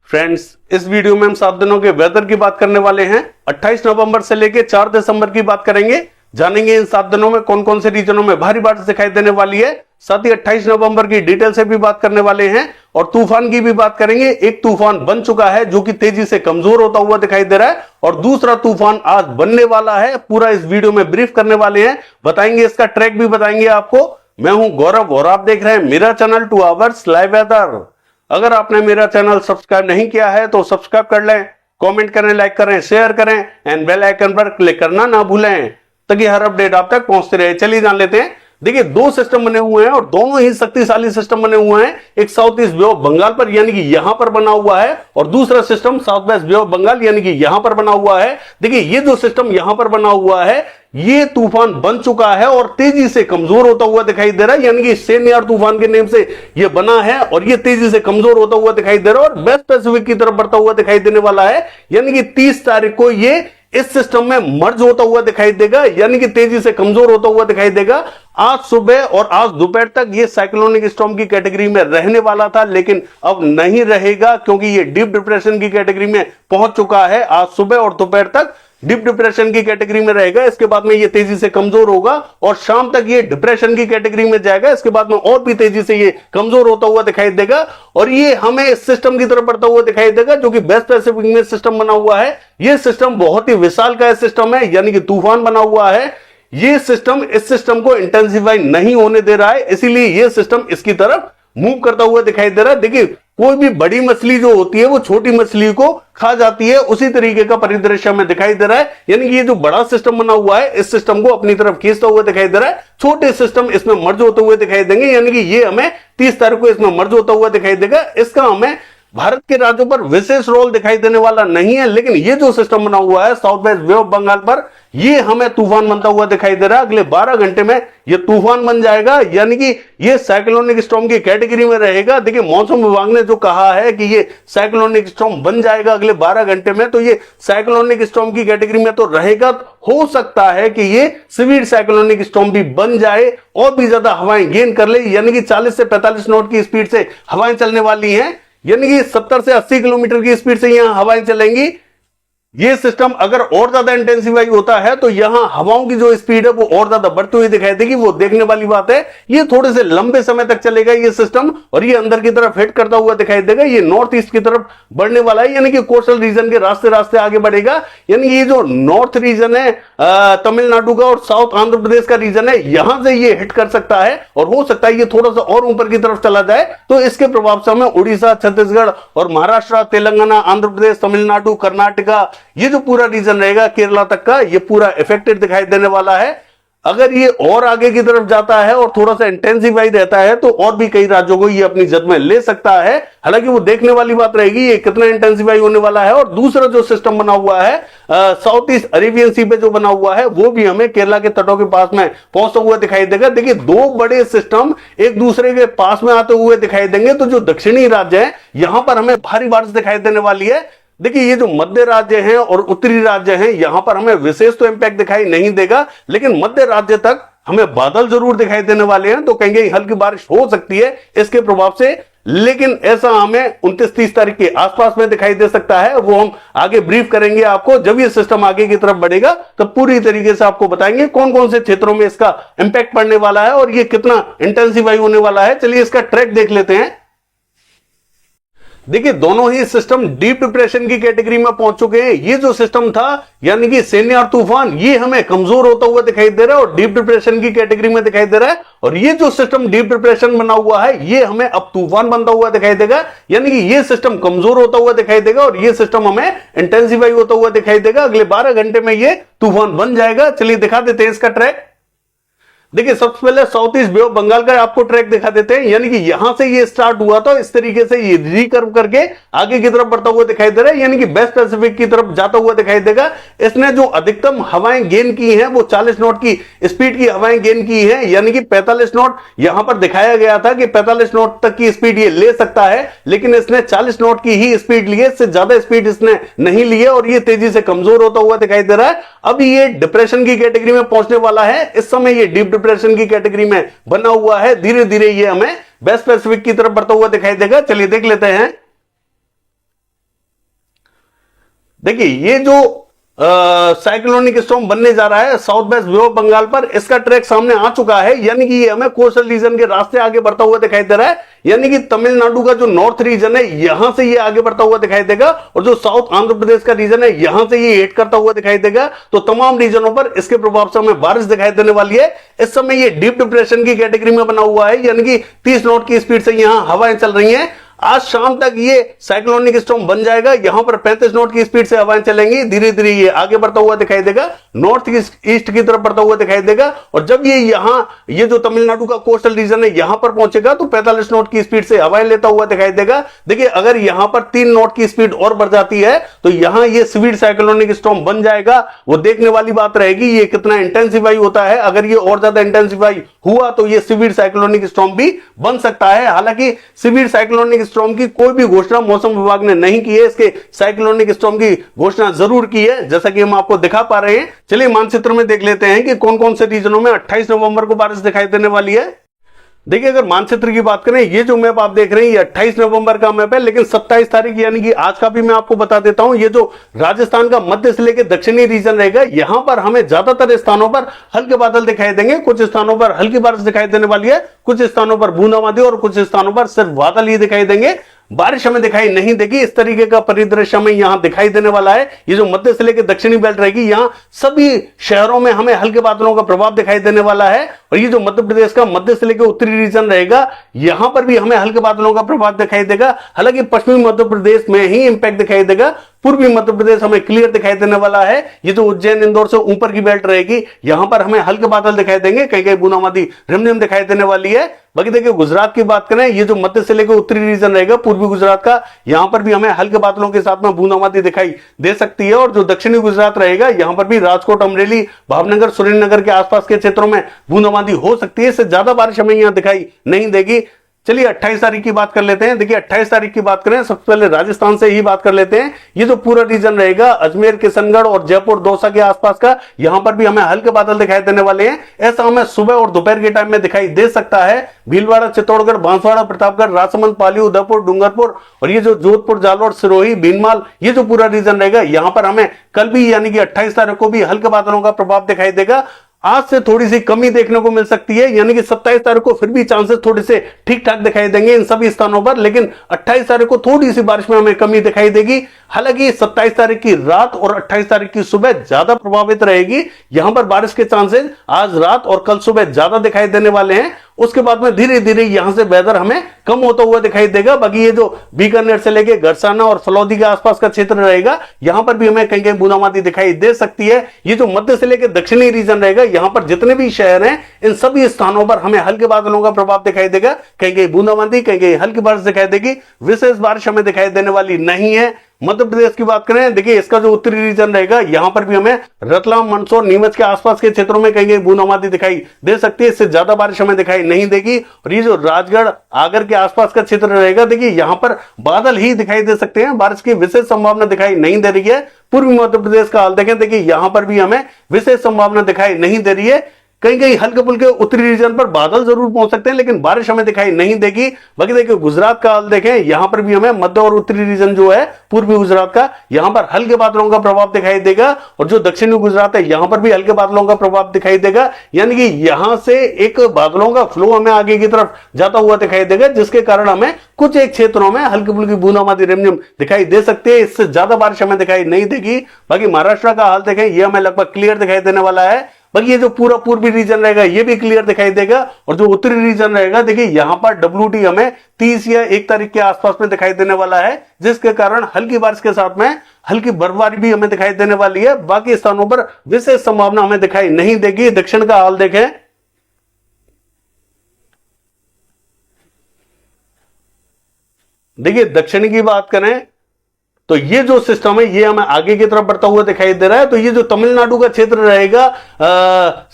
Friends, इस video में हम 7 दिनों के वेदर की बात करने वाले हैं। 28 नवंबर से लेकर 4 दिसंबर की बात करेंगे। जानेंगे इन 7 दिनों में कौन कौन से रीजनों में भारी बारिश दिखाई देने वाली है। साथ ही 28 नवंबर की डिटेल से भी बात करने वाले हैं और तूफान की भी बात करेंगे। एक तूफान बन चुका है जो कि तेजी से कमजोर होता हुआ दिखाई दे रहा है और दूसरा तूफान आज बनने वाला है। पूरा इस वीडियो में ब्रीफ करने वाले हैं, बताएंगे इसका ट्रैक भी बताएंगे आपको। मैं हूं गौरव और आप देख रहे हैं मेरा चैनल 2 आवर्स लाइव वेदर। अगर आपने मेरा चैनल सब्सक्राइब नहीं किया है तो सब्सक्राइब कर लें, कमेंट करें, लाइक करें, शेयर करें एंड बेल आइकन पर क्लिक करना ना भूलें ताकि हर अपडेट आप तक पहुंचते रहे। चलिए जान लेते हैं। देखिए, 2 सिस्टम बने हुए हैं और दोनों ही शक्तिशाली सिस्टम बने हुए हैं। एक south east bay of Bengal पर यानी कि यहां पर बना हुआ है और दूसरा system south west bay of Bengal यानी कि यहां पर बना हुआ है। देखिए, ये जो सिस्टम यहां पर बना हुआ है ये तूफान बन चुका है और तेजी से कमजोर होता हुआ दिखाई दे रहा है, यानी कि सेन्यार तूफान के नेम से ये बना है और ये तेजी से कमजोर होता हुआ दिखाई दे रहा है और वेस्ट पैसिफिक की तरफ बढ़ता हुआ दिखाई देने वाला है। यानी कि 30 तारीख को ये इस सिस्टम में मर्ज होता हुआ दिखाई देगा, यानी कि तेजी से कमजोर होता हुआ दिखाई देगा। आज सुबह और आज दोपहर तक ये साइक्लोनिक स्टॉर्म की कैटेगरी में रहने वाला था, लेकिन अब नहीं रहेगा क्योंकि ये डीप डिप्रेशन की कैटेगरी में पहुंच चुका है। आज सुबह और दोपहर तक डीप डिप्रेशन की कैटेगरी में रहेगा। इसके बाद में ये तेजी से कमजोर होगा और शाम तक ये डिप्रेशन की कैटेगरी में जाएगा। इसके बाद में और भी तेजी से ये कमजोर होता हुआ दिखाई देगा और ये हमें इस सिस्टम की तरफ बढ़ता हुआ दिखाई देगा जो कि वेस्ट पैसिफिक में सिस्टम बना हुआ है। ये सिस्टम बहुत ही विशाल का सिस्टम है, यानी कि तूफान बना हुआ है। ये सिस्टम इस सिस्टम को इंटेंसिफाई नहीं होने दे रहा है, इसीलिए ये सिस्टम इसकी तरफ मूव करता हुआ दिखाई दे रहा है। देखिए, कोई भी बड़ी मछली जो होती है वो छोटी मछली को खा जाती है, उसी तरीके का परिदृश्य में दिखाई दे रहा है। यानी कि ये जो बड़ा सिस्टम बना हुआ है इस सिस्टम को अपनी तरफ खींचता हुआ दिखाई दे रहा है। छोटे सिस्टम इसमें मर्ज होते हुए दिखाई देंगे, यानी कि ये हमें 30 तारीख को इसमें मर्ज होता हुआ दिखाई देगा। इसका हमें भारत के राज्यों पर विशेष रोल दिखाई देने वाला नहीं है, लेकिन ये जो सिस्टम बना हुआ है south west bay of Bengal पर ये हमें तूफान बनता हुआ दिखाई दे रहा है। अगले 12 घंटे में ये तूफान बन जाएगा, यानी कि ये साइक्लोनिक स्टॉर्म की कैटेगरी में रहेगा। देखिए, मौसम विभाग ने जो कहा है कि ये साइक्लोनिक स्टॉर्म बन जाएगा अगले 12 घंटे में, तो ये साइक्लोनिक स्टॉर्म की कैटेगरी में तो रहेगा। हो सकता है कि ये सिवियर साइक्लोनिक स्टॉर्म भी बन जाए और भी ज्यादा हवाएं गेन कर ले, यानी कि 40 से 45 नॉट की स्पीड से हवाएं चलने वाली हैं, यानी कि 70 से 80 किलोमीटर की स्पीड से यहां हवाएं चलेंगी। ये सिस्टम अगर और ज्यादा इंटेंसिफाई होता है तो यहां हवाओं की जो स्पीड है वो और ज्यादा बढ़ती हुई दिखाई देगी, वो देखने वाली बात है। ये थोड़े से लंबे समय तक चलेगा ये सिस्टम और ये अंदर की तरफ हिट करता हुआ दिखाई देगा। ये नॉर्थ ईस्ट की तरफ बढ़ने वाला है, यानी कि कोस्टल रीजन के रास्ते रास्ते आगे बढ़ेगा। यानी ये जो नॉर्थ रीजन है तमिलनाडु का और साउथ आंध्र प्रदेश का रीजन है, यहां से ये हिट कर सकता है और हो सकता है ये थोड़ा सा और ऊपर की तरफ चला जाए तो इसके प्रभाव से हमें उड़ीसा, छत्तीसगढ़ और महाराष्ट्र, तेलंगाना, आंध्र प्रदेश, तमिलनाडु, कर्नाटका, ये जो पूरा रीजन रहेगा केरला तक का, ये पूरा इफेक्टेड दिखाई देने वाला है। अगर ये और आगे की तरफ जाता है और थोड़ा सा इंटेंसिफाई रहता है तो और भी कई राज्यों को ये अपनी जद में ले सकता है। हालांकि वो देखने वाली बात रहेगी ये कितना इंटेंसिफाई होने वाला है। और दूसरा जो सिस्टम बना हुआ है साउथ ईस्ट अरेबियन सी पे जो बना हुआ है वो भी हमें केरला के तटों के पास में पहुंचता हुआ दिखाई देगा। देखिए, 2 बड़े सिस्टम एक दूसरे के पास में आते हुए दिखाई देंगे, तो जो दक्षिणी राज्य है यहां पर हमें भारी बारिश दिखाई देने वाली है। देखिए, ये जो मध्य राज्य हैं और उत्तरी राज्य हैं यहां पर हमें विशेष तो इंपैक्ट दिखाई नहीं देगा, लेकिन मध्य राज्य तक हमें बादल जरूर दिखाई देने वाले हैं, तो कहेंगे हल्की बारिश हो सकती है इसके प्रभाव से। लेकिन ऐसा हमें 29-30 तारीख के आसपास में दिखाई दे सकता है, वो हम आगे ब्रीफ करेंगे आपको। जब ये सिस्टम आगे की तरफ बढ़ेगा तब पूरी तरीके से आपको बताएंगे कौन कौन से क्षेत्रों में इसका इंपैक्ट पड़ने वाला है और ये कितना इंटेंसिफाई होने वाला है। चलिए इसका ट्रैक देख लेते हैं। देखिए, दोनों ही सिस्टम डीप डिप्रेशन की कैटेगरी में पहुंच चुके हैं। ये जो सिस्टम था यानी कि सेन्यार तूफान, ये हमें कमजोर होता हुआ दिखाई दे रहा है और डीप डिप्रेशन की कैटेगरी में दिखाई दे रहा है। और ये जो सिस्टम डीप डिप्रेशन बना हुआ है ये हमें अब तूफान बनता हुआ दिखाई देगा, यानी कि ये सिस्टम कमजोर होता हुआ दिखाई देगा और ये सिस्टम हमें इंटेंसिफाई होता हुआ दिखाई देगा। अगले 12 घंटे में ये तूफान बन जाएगा। चलिए दिखा देते हैं इसका ट्रैक। देखिए, सबसे पहले south east bay of Bengal का आपको ट्रैक दिखा देते हैं, यानी कि यहां से ये स्टार्ट हुआ था, इस तरीके से ये रिकर्व करके आगे की तरफ बढ़ता हुआ दिखाई दे रहा है, यानी कि वेस्ट पैसिफिक की तरफ जाता हुआ दिखाई देगा। इसने जो अधिकतम हवाएं गेन की हैं वो 40 नॉट की स्पीड की हवाएं गेन की हैं, यानी कि 45 नॉट यहां पर दिखाया गया था कि 45 नॉट तक की स्पीड ये ले सकता है, लेकिन इसने 40 नॉट की ही स्पीड ली है, इससे ज्यादा स्पीड इसने नहीं ली है और ये तेजी से कमजोर होता हुआ दिखाई दे रहा है। अब ये डिप्रेशन की कैटेगरी में पहुंचने वाला है। इस समय ये डीप डिप्रेशन की कैटेगरी में बना हुआ है, धीरे धीरे ये हमें वेस्ट पैसिफिक की तरफ बढ़ता हुआ दिखाई देगा। चलिए देख लेते हैं। देखिए ये जो साइक्लोनिक स्टॉर्म बनने जा रहा है south west bay of Bengal पर, इसका ट्रैक सामने आ चुका है, यानी कि ये हमें कोस्टल रीजन के रास्ते आगे बढ़ता हुआ दिखाई दे रहा है। यानी कि तमिलनाडु का जो नॉर्थ रीजन है यहां से ये आगे बढ़ता हुआ दिखाई देगा, और जो साउथ आंध्र प्रदेश का रीजन है यहां से ये हिट करता हुआ दिखाई देगा। तो तमाम रीजनों पर इसके प्रभाव से हमें बारिश दिखाई देने वाली है। इस समय ये डीप डिप्रेशन की कैटेगरी में बना हुआ है, यानी कि 30 नॉट की स्पीड से यहां हवाएं चल रही हैं। आज शाम तक ये साइक्लोनिक स्टॉर्म बन जाएगा, यहां पर 35 नॉट की स्पीड से हवाएं चलेंगी, धीरे धीरे ये आगे बढ़ता हुआ दिखाई देगा, नॉर्थ ईस्ट की तरफ बढ़ता हुआ दिखाई देगा। और जब ये जो तमिलनाडु का कोस्टल रीजन है यहां पर पहुंचेगा तो 45 नॉट की स्पीड से हवाएं लेता हुआ दिखाई देगा। देखिए अगर यहां पर 3 नॉट की स्पीड और बढ़ जाती है तो यहां ये सिवियर साइक्लोनिक स्टॉर्म बन जाएगा। वो देखने वाली बात रहेगी ये कितना इंटेंसिफाई होता है। अगर ये और ज्यादा इंटेंसिफाई हुआ तो ये सिवियर साइक्लोनिक स्टॉर्म भी बन सकता है। हालांकि सिवियर साइक्लोनिक स्टॉर्म की कोई भी घोषणा मौसम विभाग ने नहीं की है, इसके साइक्लोनिक स्टॉर्म की घोषणा जरूर की है, जैसा कि हम आपको दिखा पा रहे हैं। चलिए मानचित्र में देख लेते हैं कि कौन कौन से रीजनों में 28 नवंबर को बारिश दिखाई देने वाली है। देखिए अगर मानचित्र की बात करें, ये जो मैप आप देख रहे हैं ये 28 नवंबर का मैप है, लेकिन 27 तारीख यानी कि आज का भी मैं आपको बता देता हूं। ये जो राजस्थान का मध्य से लेकर दक्षिणी रीजन रहेगा यहां पर हमें ज्यादातर स्थानों पर हल्के बादल दिखाई देंगे, कुछ स्थानों पर हल्की बारिश दिखाई देने वाली है, कुछ स्थानों पर बूंदाबांदी और कुछ स्थानों पर सिर्फ बादल ही दिखाई देंगे, बारिश हमें दिखाई नहीं देगी। इस तरीके का परिदृश्य हमें यहां दिखाई देने वाला है। ये जो मध्य से लेकर दक्षिणी बेल्ट रहेगी यहां सभी शहरों में हमें हल्के बादलों का प्रभाव दिखाई देने वाला है। और ये जो मध्य प्रदेश का मध्य से लेकर उत्तरी रीजन रहेगा यहां पर भी हमें हल्के बादलों का प्रभाव दिखाई देगा। हालांकि पश्चिमी मध्य प्रदेश में ही इंपैक्ट दिखाई देगा, पूर्वी मध्य प्रदेश हमें क्लियर दिखाई देने वाला है। ये जो उज्जैन इंदौर से ऊपर की बेल्ट रहेगी यहां पर हमें हल्के बादल दिखाई देंगे, कहीं कहीं बूंदाबांदी रिमझिम दिखाई देने वाली है। बाकी देखिए गुजरात की बात करें, ये जो मध्य से लेकर उत्तरी रीजन रहेगा पूर्वी गुजरात का, यहां पर भी हमें हल्के बादलों के साथ में बूंदाबांदी दिखाई दे सकती है। और जो दक्षिणी गुजरात रहेगा यहां पर भी राजकोट, अमरेली, भावनगर, सुरेंद्रनगर के आसपास के क्षेत्रों में बूंदाबांदी हो सकती है। इससे ज्यादा बारिश हमें यहां दिखाई नहीं देगी। चलिए 28 तारीख की बात कर लेते हैं। देखिए 28 तारीख की बात करें, सबसे पहले राजस्थान से ही बात कर लेते हैं। ये जो पूरा रीजन रहेगा अजमेर, किशनगढ़ और जयपुर, दौसा के आसपास का, यहां पर भी हमें हल्के बादल दिखाई देने वाले हैं। ऐसा हमें सुबह और दोपहर के टाइम में दिखाई दे सकता है। भीलवाड़ा, चित्तौड़गढ़, बांसवाड़ा, प्रतापगढ़, राजसमंद, पाली, उदयपुर, डूंगरपुर और ये जो जोधपुर, जालोर, सिरोही, भीनमाल, ये जो पूरा रीजन रहेगा यहां पर हमें कल भी यानी कि 28 तारीख को भी हल्के बादलों का प्रभाव दिखाई देगा। आज से थोड़ी सी कमी देखने को मिल सकती है, यानी कि 27 तारीख को फिर भी चांसेस थोड़े से ठीक ठाक दिखाई देंगे इन सभी स्थानों पर, लेकिन 28 तारीख को थोड़ी सी बारिश में हमें कमी दिखाई देगी। हालांकि 27 तारीख की रात और 28 तारीख की सुबह ज्यादा प्रभावित रहेगी। यहां पर बारिश के चांसेस आज रात और कल सुबह ज्यादा दिखाई देने वाले हैं। उसके बाद में धीरे धीरे यहां से वेदर हमें कम होता हुआ दिखाई देगा। बाकी ये जो बीकानेर से लेके गरसाना और फलौदी के आसपास का क्षेत्र रहेगा यहां पर भी हमें कहीं कहीं बूंदाबांदी दिखाई दे सकती है। ये जो मध्य से लेकर दक्षिणी रीजन रहेगा यहां पर जितने भी शहर हैं इन सभी स्थानों पर हमें हल्के बादलों का प्रभाव दिखाई देगा, कहीं कहीं बूंदाबांदी, कहीं कहीं हल्की बारिश दिखाई देगी। विशेष बारिश हमें दिखाई देने वाली नहीं है। मध्य प्रदेश की बात करें, देखिए इसका जो उत्तरी रीजन रहेगा यहां पर भी हमें रतलाम, मंदसौर, नीमच के आसपास के क्षेत्रों में कहीं कहीं बूंदाबांदी दिखाई दे सकती है। इससे ज्यादा बारिश हमें दिखाई नहीं देगी। और ये जो राजगढ़, आगर के आसपास का क्षेत्र रहेगा, देखिए यहां पर बादल ही दिखाई दे सकते हैं, बारिश की विशेष संभावना दिखाई नहीं दे रही है। पूर्वी मध्य प्रदेश का हाल देखें, देखिए यहां पर भी हमें विशेष संभावना दिखाई नहीं दे रही है। कहीं कहीं हल्के फुल्के उत्तरी रीजन पर बादल जरूर पहुंच सकते हैं, लेकिन बारिश हमें दिखाई नहीं देगी। बाकी देखिए गुजरात का हाल देखें, यहां पर भी हमें मध्य और उत्तरी रीजन जो है पूर्वी गुजरात का, यहां पर हल्के बादलों का प्रभाव दिखाई देगा। और जो दक्षिणी गुजरात है यहां पर भी हल्के बादलों का प्रभाव दिखाई देगा। यानी कि यहां से एक बादलों का फ्लो हमें आगे की तरफ जाता हुआ दिखाई देगा, जिसके कारण हमें कुछ एक क्षेत्रों में हल्की फुल्की बूंदाबांदी रिमझिम दिखाई दे सकती है। इससे ज्यादा बारिश हमें दिखाई नहीं देगी। बाकी महाराष्ट्र का हाल देखें, यह हमें लगभग क्लियर दिखाई देने वाला है। बाकी ये जो पूरा पूर्वी रीजन रहेगा ये भी क्लियर दिखाई देगा। और जो उत्तरी रीजन रहेगा, देखिए यहां पर WT हमें 30 या 1 तारीख के आसपास में दिखाई देने वाला है, जिसके कारण हल्की बारिश के साथ में हल्की बर्फबारी भी हमें दिखाई देने वाली है। बाकी स्थानों पर विशेष संभावना हमें दिखाई नहीं देगी। दक्षिण का हाल देखें, देखिए दक्षिण की बात करें तो ये जो सिस्टम है ये हमें आगे की तरफ बढ़ता हुआ दिखाई दे रहा है। तो ये जो तमिलनाडु का क्षेत्र रहेगा,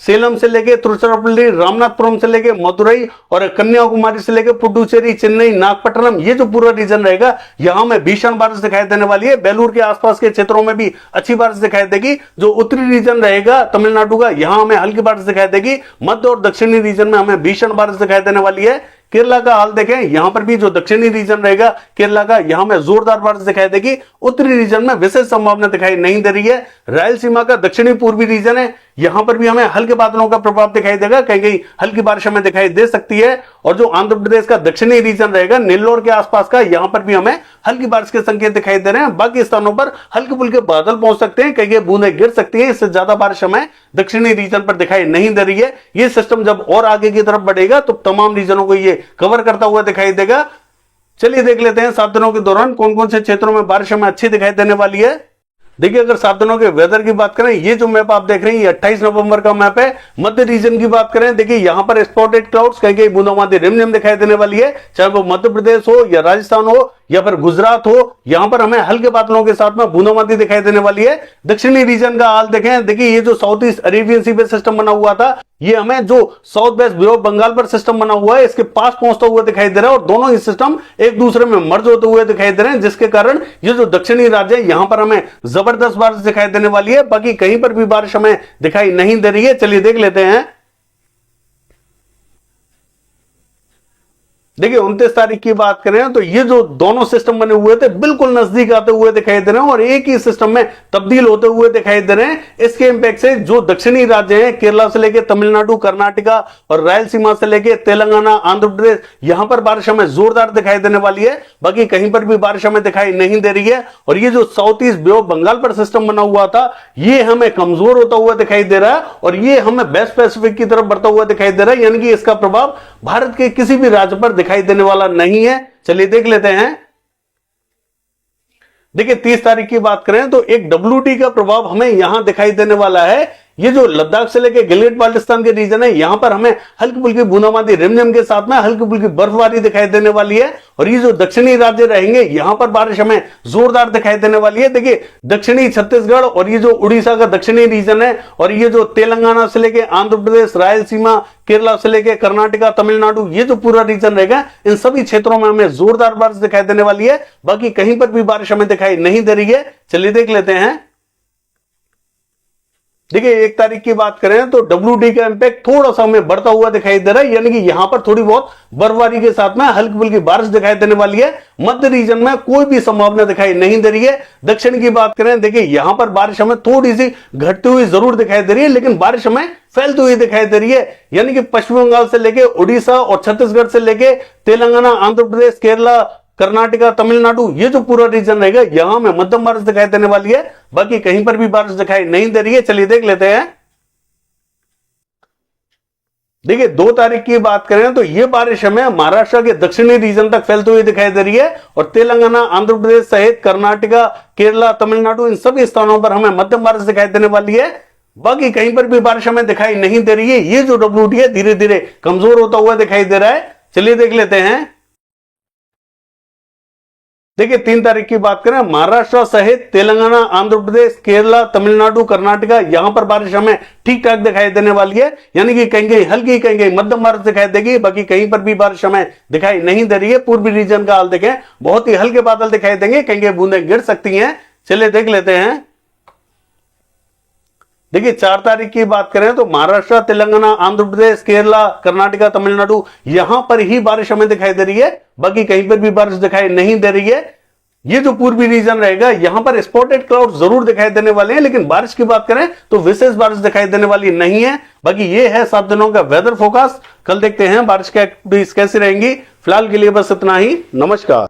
सेलम से लेके तिरुचिरापल्ली, रामनाथपुरम से लेके मदुरई और कन्याकुमारी से लेके पुडुचेरी, चेन्नई, नागपट्टनम, ये जो पूरा रीजन रहेगा यहां में भीषण बारिश दिखाई देने वाली है। बेलूर के आसपास के क्षेत्रों में भी अच्छी बारिश दिखाई देगी। जो उत्तरी रीजन रहेगा तमिलनाडु का, यहां हमें हल्की बारिश दिखाई देगी। मध्य और दक्षिणी रीजन में हमें भीषण बारिश दिखाई देने वाली है। केरला का हाल देखें, यहां पर भी जो दक्षिणी रीजन रहेगा केरला का, यहां में जोरदार बारिश दिखाई देगी। उत्तरी रीजन में विशेष संभावना दिखाई नहीं दे रही है। रायलसीमा का दक्षिणी पूर्वी रीजन है, यहां पर भी हमें हल्के बादलों का प्रभाव दिखाई देगा, कहीं कहीं हल्की बारिश हमें दिखाई दे सकती है। और जो आंध्र प्रदेश का दक्षिणी रीजन रहेगा नेल्लोर के आसपास का, यहां पर भी हमें हल्की बारिश के संकेत दिखाई दे रहे हैं। बाकी स्थानों पर हल्के फुल्के बादल पहुंच सकते हैं, कहीं बूंदें गिर सकती है। इससे ज्यादा बारिश हमें दक्षिणी रीजन पर दिखाई नहीं दे रही है। ये सिस्टम जब और आगे की तरफ बढ़ेगा तो तमाम रीजनों को ये कवर करता हुआ दिखाई देगा। चलिए देख लेते हैं 7 दिनों के दौरान कौन कौन से क्षेत्रों में बारिश हमें अच्छी दिखाई देने वाली है। देखिए, अगर 7 दिनों के वेदर की बात करें, ये जो मैप आप देख रहे हैं ये 28 नवंबर का मैप है। मध्य रीजन की बात करें, देखिए यहां पर स्पॉटेड क्लाउड्स कहीं कहीं बूंदाबांदी रिमझिम दिखाई देने वाली है, चाहे वो मध्य प्रदेश हो या राजस्थान हो या फिर गुजरात हो, यहां पर हमें हल्के बादलों के साथ में बूंदाबांदी दिखाई देने वाली है। दक्षिणी रीजन का हाल देखें, देखिए ये जो साउथ ईस्ट अरेबियन सी पे सिस्टम बना हुआ था, ये हमें जो south west bay of Bengal पर सिस्टम बना हुआ है इसके पास पहुंचता हुआ दिखाई दे रहा है, और दोनों ही सिस्टम एक दूसरे में मर्ज होते हुए दिखाई दे रहे हैं, जिसके कारण ये जो दक्षिणी राज्य है यहां पर हमें जबरदस्त बारिश दिखाई देने वाली है। बाकी कहीं पर भी बारिश हमें दिखाई नहीं दे रही है। चलिए देख लेते हैं। देखिए 29 तारीख की बात करें तो ये जो दोनों सिस्टम बने हुए थे बिल्कुल नजदीक आते हुए दिखाई दे रहे हैं और एक ही सिस्टम में तब्दील होते हुए दिखाई दे रहे हैं। इसके इंपैक्ट से जो दक्षिणी राज्य हैं केरला से लेके तमिलनाडु, कर्नाटका और रायलसीमा से लेके तेलंगाना, आंध्र प्रदेश, यहां पर बारिश हमें जोरदार दिखाई देने वाली है। बाकी कहीं पर भी बारिश हमें दिखाई नहीं दे रही है। और ये जो south east bay of Bengal पर सिस्टम बना हुआ था ये हमें कमजोर होता हुआ दिखाई दे रहा है और ये हमें वेस्ट पैसिफिक की तरफ बढ़ता हुआ दिखाई दे रहा है, यानी कि इसका प्रभाव भारत के किसी भी राज्य पर दिखाई देने वाला नहीं है। चलिए देख लेते हैं। देखिए 30 तारीख की बात करें तो एक WT का प्रभाव हमें यहां दिखाई देने वाला है। ये जो लद्दाख से लेकर गिलगित बाल्टिस्तान के रीजन है यहां पर हमें हल्की फुल्की बूंदाबांदी रिमझिम के साथ में हल्की फुल्की बर्फबारी दिखाई देने वाली है। और ये जो दक्षिणी राज्य रहेंगे यहां पर बारिश हमें जोरदार दिखाई देने वाली है। देखिए दक्षिणी छत्तीसगढ़ और ये जो उड़ीसा का दक्षिणी रीजन है और ये जो तेलंगाना से लेके आंध्र प्रदेश, रायलसीमा, केरला से लेके कर्नाटका, तमिलनाडु, ये जो पूरा रीजन रहेगा इन सभी क्षेत्रों में हमें जोरदार बारिश दिखाई देने वाली है। बाकी कहीं पर भी बारिश हमें दिखाई नहीं दे रही है। चलिए देख लेते हैं। देखिए 1 तारीख की बात करें तो WT का इंपैक्ट थोड़ा सा हमें बढ़ता हुआ दिखाई दे रहा है, यानी कि यहां पर थोड़ी बहुत बर्फबारी के साथ में हल्की फुल्की बारिश दिखाई देने वाली है। मध्य रीजन में कोई भी संभावना दिखाई नहीं दे रही है। दक्षिण की बात करें, देखिए यहां पर बारिश हमें थोड़ी सी घटती हुई जरूर दिखाई दे रही है, लेकिन बारिश हमें फैलती हुई दिखाई दे रही है। यानी कि पश्चिम बंगाल से लेके उड़ीसा और छत्तीसगढ़ से लेके तेलंगाना, आंध्र प्रदेश, केरला, कर्नाटका, तमिलनाडु, ये जो पूरा रीजन रहेगा यहां में मध्यम बारिश दिखाई देने वाली है। बाकी कहीं पर भी बारिश दिखाई नहीं दे रही है। चलिए देख लेते हैं। देखिए 2 तारीख की बात करें तो ये बारिश हमें महाराष्ट्र के दक्षिणी रीजन तक फैलती हुई दिखाई दे रही है और तेलंगाना, आंध्र प्रदेश सहित कर्नाटका, केरला, तमिलनाडु, इन सभी स्थानों पर हमें मध्यम बारिश दिखाई देने वाली है। बाकी कहीं पर भी बारिश हमें दिखाई नहीं दे रही है। ये जो WT है धीरे धीरे कमजोर होता हुआ दिखाई दे रहा है। चलिए देख लेते हैं। देखिए 3 तारीख की बात करें, महाराष्ट्र सहित तेलंगाना, आंध्र प्रदेश, केरला, तमिलनाडु, कर्नाटका, यहां पर बारिश हमें ठीक ठाक दिखाई देने वाली है, यानी कि कहीं कहीं हल्की, कहीं कहीं मध्यम बारिश दिखाई देगी। बाकी कहीं पर भी बारिश हमें दिखाई नहीं दे रही है। पूर्वी रीजन का हाल देखें, बहुत ही हल्के बादल दिखाई देंगे, कहीं कहीं बूंदें गिर सकती हैं। चलिए देख लेते हैं। देखिए 4 तारीख की बात करें तो महाराष्ट्र, तेलंगाना, आंध्र प्रदेश, केरला, कर्नाटका, तमिलनाडु, यहां पर ही बारिश हमें दिखाई दे रही है। बाकी कहीं पर भी बारिश दिखाई नहीं दे रही है। ये जो पूर्वी रीजन रहेगा यहां पर स्पॉटेड क्लाउड जरूर दिखाई देने वाले हैं, लेकिन बारिश की बात करें तो विशेष बारिश दिखाई देने वाली नहीं है। बाकी ये है 7 दिनों का वेदर फोरकास्ट। कल देखते हैं बारिश की एक्टिविटीज कैसी रहेंगी। फिलहाल के लिए बस इतना ही। नमस्कार।